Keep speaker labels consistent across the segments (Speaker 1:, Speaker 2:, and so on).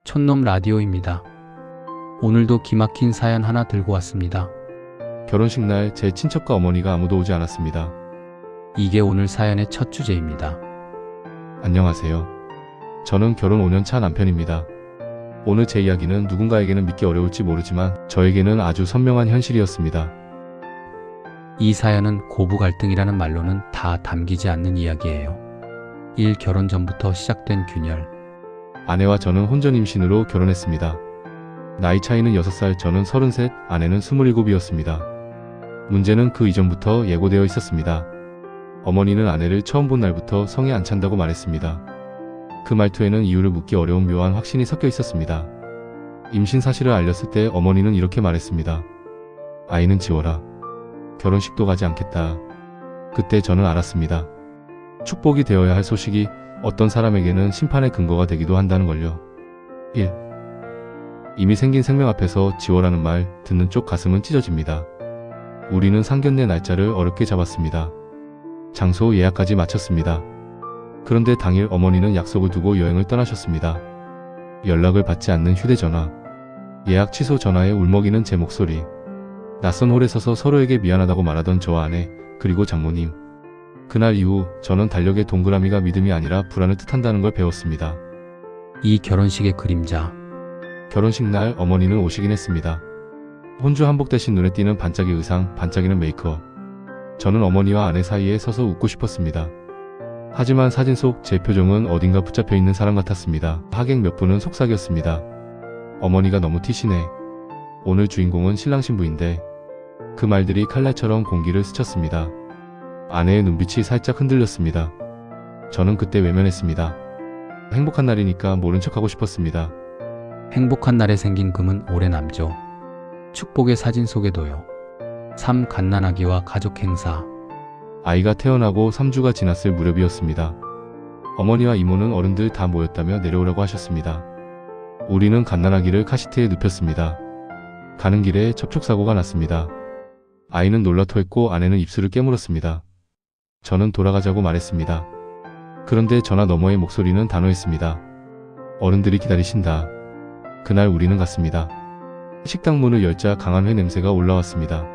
Speaker 1: 촌놈 라디오입니다. 오늘도 기막힌 사연 하나 들고 왔습니다.
Speaker 2: 결혼식 날 제 친척과 어머니가 아무도 오지 않았습니다.
Speaker 1: 이게 오늘 사연의 첫 주제입니다.
Speaker 2: 안녕하세요. 저는 결혼 5년 차 남편입니다. 오늘 제 이야기는 누군가에게는 믿기 어려울지 모르지만 저에게는 아주 선명한 현실이었습니다.
Speaker 1: 이 사연은 고부 갈등이라는 말로는 다 담기지 않는 이야기예요. 결혼 전부터 시작된 균열.
Speaker 2: 아내와 저는 혼전 임신으로 결혼했습니다. 나이 차이는 6살, 저는 33, 아내는 27이었습니다. 문제는 그 이전부터 예고되어 있었습니다. 어머니는 아내를 처음 본 날부터 성에 안 찬다고 말했습니다. 그 말투에는 이유를 묻기 어려운 묘한 확신이 섞여 있었습니다. 임신 사실을 알렸을 때 어머니는 이렇게 말했습니다. 아이는 지워라. 결혼식도 가지 않겠다. 그때 저는 알았습니다. 축복이 되어야 할 소식이 어떤 사람에게는 심판의 근거가 되기도 한다는 걸요. 1. 이미 생긴 생명 앞에서 지워라는 말 듣는 쪽 가슴은 찢어집니다. 우리는 상견례 날짜를 어렵게 잡았습니다. 장소 예약까지 마쳤습니다. 그런데 당일 어머니는 약속을 두고 여행을 떠나셨습니다. 연락을 받지 않는 휴대전화, 예약 취소 전화에 울먹이는 제 목소리, 낯선 홀에 서서 서로에게 미안하다고 말하던 저와 아내, 그리고 장모님. 그날 이후 저는 달력의 동그라미가 믿음이 아니라 불안을 뜻한다는 걸 배웠습니다.
Speaker 1: 이 결혼식의 그림자.
Speaker 2: 결혼식 날 어머니는 오시긴 했습니다. 혼주 한복 대신 눈에 띄는 반짝이 의상, 반짝이는 메이크업. 저는 어머니와 아내 사이에 서서 웃고 싶었습니다. 하지만 사진 속 제 표정은 어딘가 붙잡혀 있는 사람 같았습니다. 하객 몇 분은 속삭였습니다. 어머니가 너무 티시네. 오늘 주인공은 신랑 신부인데. 그 말들이 칼날처럼 공기를 스쳤습니다. 아내의 눈빛이 살짝 흔들렸습니다. 저는 그때 외면했습니다. 행복한 날이니까 모른 척하고 싶었습니다.
Speaker 1: 행복한 날에 생긴 금은 오래 남죠. 축복의 사진 속에도요. 삶 갓난아기와 가족 행사.
Speaker 2: 아이가 태어나고 3주가 지났을 무렵이었습니다. 어머니와 이모는 어른들 다 모였다며 내려오라고 하셨습니다. 우리는 갓난아기를 카시트에 눕혔습니다. 가는 길에 접촉사고가 났습니다. 아이는 놀라 토했고 아내는 입술을 깨물었습니다. 저는 돌아가자고 말했습니다. 그런데 전화 너머의 목소리는 단호했습니다. 어른들이 기다리신다. 그날 우리는 갔습니다. 식당 문을 열자 강한 회 냄새가 올라왔습니다.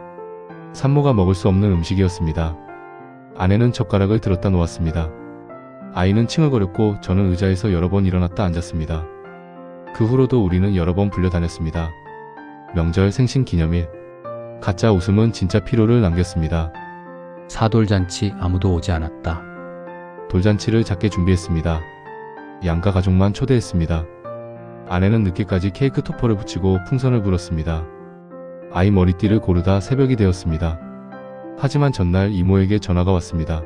Speaker 2: 산모가 먹을 수 없는 음식이었습니다. 아내는 젓가락을 들었다 놓았습니다. 아이는 칭얼거렸고 저는 의자에서 여러 번 일어났다 앉았습니다. 그 후로도 우리는 여러 번 불려다녔습니다. 명절, 생신, 기념일. 가짜 웃음은 진짜 피로를 남겼습니다.
Speaker 1: 사돌잔치 아무도 오지 않았다.
Speaker 2: 돌잔치를 작게 준비했습니다. 양가 가족만 초대했습니다. 아내는 늦게까지 케이크 토퍼를 붙이고 풍선을 불었습니다. 아이 머리띠를 고르다 새벽이 되었습니다. 하지만 전날 이모에게 전화가 왔습니다.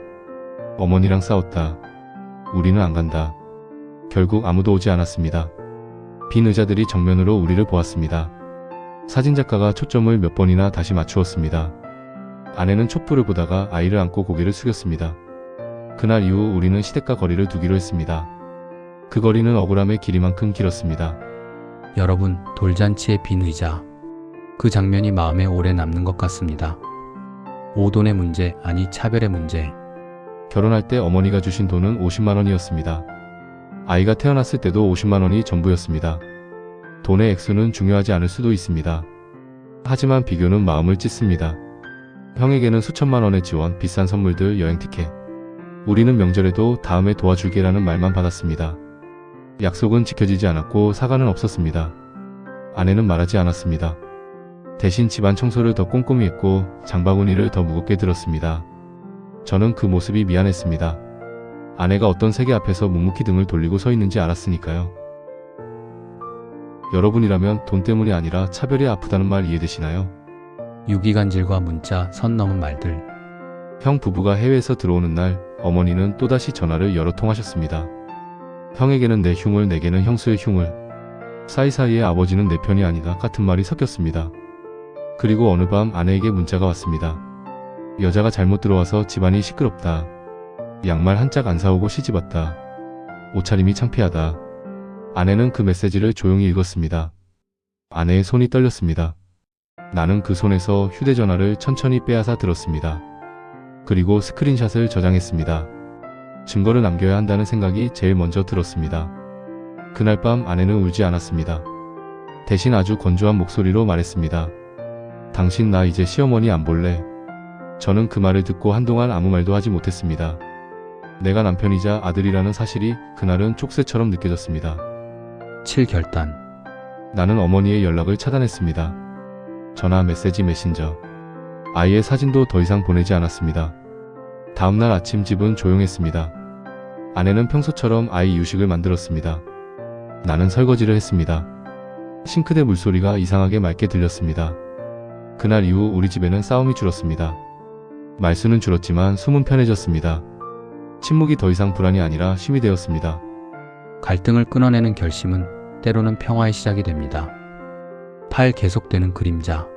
Speaker 2: 어머니랑 싸웠다. 우리는 안 간다. 결국 아무도 오지 않았습니다. 빈 의자들이 정면으로 우리를 보았습니다. 사진작가가 초점을 몇 번이나 다시 맞추었습니다. 아내는 촛불을 보다가 아이를 안고 고개를 숙였습니다. 그날 이후 우리는 시댁과 거리를 두기로 했습니다. 그 거리는 억울함의 길이만큼 길었습니다.
Speaker 1: 여러분, 돌잔치의 빈 의자. 그 장면이 마음에 오래 남는 것 같습니다. 오돈의 문제, 아니 차별의 문제.
Speaker 2: 결혼할 때 어머니가 주신 돈은 50만 원이었습니다. 아이가 태어났을 때도 50만 원이 전부였습니다. 돈의 액수는 중요하지 않을 수도 있습니다. 하지만 비교는 마음을 찢습니다. 형에게는 수천만 원의 지원, 비싼 선물들, 여행 티켓. 우리는 명절에도 다음에 도와줄게라는 말만 받았습니다. 약속은 지켜지지 않았고 사과는 없었습니다. 아내는 말하지 않았습니다. 대신 집안 청소를 더 꼼꼼히 했고 장바구니를 더 무겁게 들었습니다. 저는 그 모습이 미안했습니다. 아내가 어떤 세계 앞에서 묵묵히 등을 돌리고 서 있는지 알았으니까요. 여러분이라면 돈 때문이 아니라 차별이 아프다는 말 이해되시나요?
Speaker 1: 유기간질과 문자, 선 넘은 말들.
Speaker 2: 형 부부가 해외에서 들어오는 날 어머니는 또다시 전화를 여러 통 하셨습니다. 형에게는 내 흉을, 내게는 형수의 흉을. 사이사이에 아버지는 내 편이 아니다 같은 말이 섞였습니다. 그리고 어느 밤 아내에게 문자가 왔습니다. 여자가 잘못 들어와서 집안이 시끄럽다. 양말 한 짝 안 사오고 시집왔다. 옷차림이 창피하다. 아내는 그 메시지를 조용히 읽었습니다. 아내의 손이 떨렸습니다. 나는 그 손에서 휴대전화를 천천히 빼앗아 들었습니다. 그리고 스크린샷을 저장했습니다. 증거를 남겨야 한다는 생각이 제일 먼저 들었습니다. 그날 밤 아내는 울지 않았습니다. 대신 아주 건조한 목소리로 말했습니다. 당신 나 이제 시어머니 안 볼래? 저는 그 말을 듣고 한동안 아무 말도 하지 못했습니다. 내가 남편이자 아들이라는 사실이 그날은 촉새처럼 느껴졌습니다.
Speaker 1: 7결단.
Speaker 2: 나는 어머니의 연락을 차단했습니다. 전화, 메시지, 메신저. 아이의 사진도 더 이상 보내지 않았습니다. 다음날 아침 집은 조용했습니다. 아내는 평소처럼 아이 유식을 만들었습니다. 나는 설거지를 했습니다. 싱크대 물소리가 이상하게 맑게 들렸습니다. 그날 이후 우리 집에는 싸움이 줄었습니다. 말수는 줄었지만 숨은 편해졌습니다. 침묵이 더 이상 불안이 아니라 쉼이 되었습니다.
Speaker 1: 갈등을 끊어내는 결심은 때로는 평화의 시작이 됩니다. 8. 계속되는 그림자.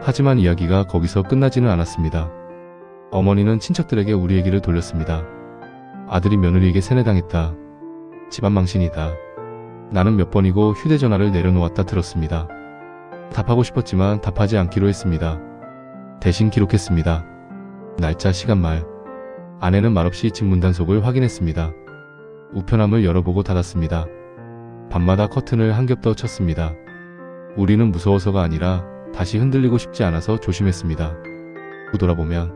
Speaker 2: 하지만 이야기가 거기서 끝나지는 않았습니다. 어머니는 친척들에게 우리 얘기를 돌렸습니다. 아들이 며느리에게 세뇌당했다. 집안 망신이다. 나는 몇 번이고 휴대전화를 내려놓았다 들었습니다. 답하고 싶었지만 답하지 않기로 했습니다. 대신 기록했습니다. 날짜, 시간, 말. 아내는 말없이 집 문단속을 확인했습니다. 우편함을 열어보고 닫았습니다. 밤마다 커튼을 한 겹 더 쳤습니다. 우리는 무서워서가 아니라 다시 흔들리고 싶지 않아서 조심했습니다. 돌아보면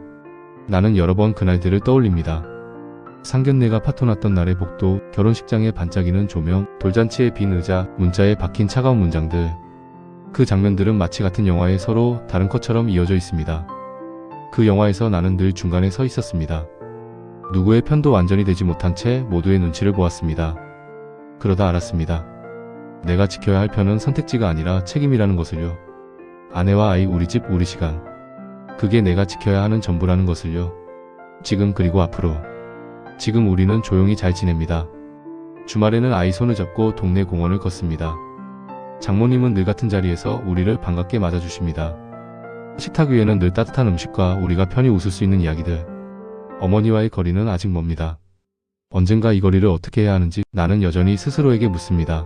Speaker 2: 나는 여러 번 그날들을 떠올립니다. 상견례가 파토났던 날의 복도, 결혼식장에 반짝이는 조명, 돌잔치의 빈 의자, 문자에 박힌 차가운 문장들. 그 장면들은 마치 같은 영화에 서로 다른 컷처럼 이어져 있습니다. 그 영화에서 나는 늘 중간에 서 있었습니다. 누구의 편도 완전히 되지 못한 채 모두의 눈치를 보았습니다. 그러다 알았습니다. 내가 지켜야 할 편은 선택지가 아니라 책임이라는 것을요. 아내와 아이, 우리 집, 우리 시간. 그게 내가 지켜야 하는 전부라는 것을요. 지금 그리고 앞으로. 지금 우리는 조용히 잘 지냅니다. 주말에는 아이 손을 잡고 동네 공원을 걷습니다. 장모님은 늘 같은 자리에서 우리를 반갑게 맞아주십니다. 식탁 위에는 늘 따뜻한 음식과 우리가 편히 웃을 수 있는 이야기들. 어머니와의 거리는 아직 멉니다. 언젠가 이 거리를 어떻게 해야 하는지 나는 여전히 스스로에게 묻습니다.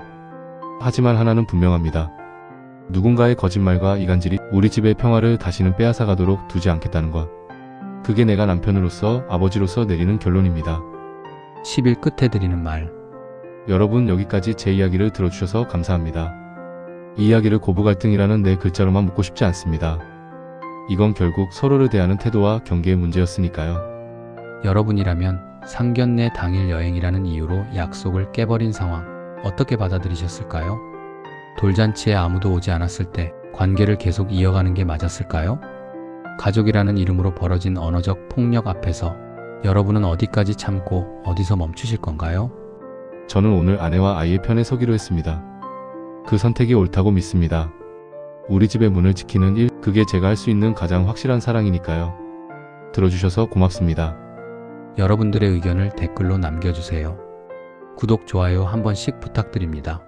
Speaker 2: 하지만 하나는 분명합니다. 누군가의 거짓말과 이간질이 우리 집의 평화를 다시는 빼앗아가도록 두지 않겠다는 것. 그게 내가 남편으로서, 아버지로서 내리는 결론입니다.
Speaker 1: 10일 끝에 드리는 말.
Speaker 2: 여러분, 여기까지 제 이야기를 들어주셔서 감사합니다. 이 이야기를 고부갈등이라는 네 글자로만 묻고 싶지 않습니다. 이건 결국 서로를 대하는 태도와 경계의 문제였으니까요.
Speaker 1: 여러분이라면 상견례 당일 여행이라는 이유로 약속을 깨버린 상황 어떻게 받아들이셨을까요? 돌잔치에 아무도 오지 않았을 때 관계를 계속 이어가는 게 맞았을까요? 가족이라는 이름으로 벌어진 언어적 폭력 앞에서 여러분은 어디까지 참고 어디서 멈추실 건가요?
Speaker 2: 저는 오늘 아내와 아이의 편에 서기로 했습니다. 그 선택이 옳다고 믿습니다. 우리 집의 문을 지키는 일, 그게 제가 할 수 있는 가장 확실한 사랑이니까요. 들어주셔서 고맙습니다.
Speaker 1: 여러분들의 의견을 댓글로 남겨주세요. 구독, 좋아요 한 번씩 부탁드립니다.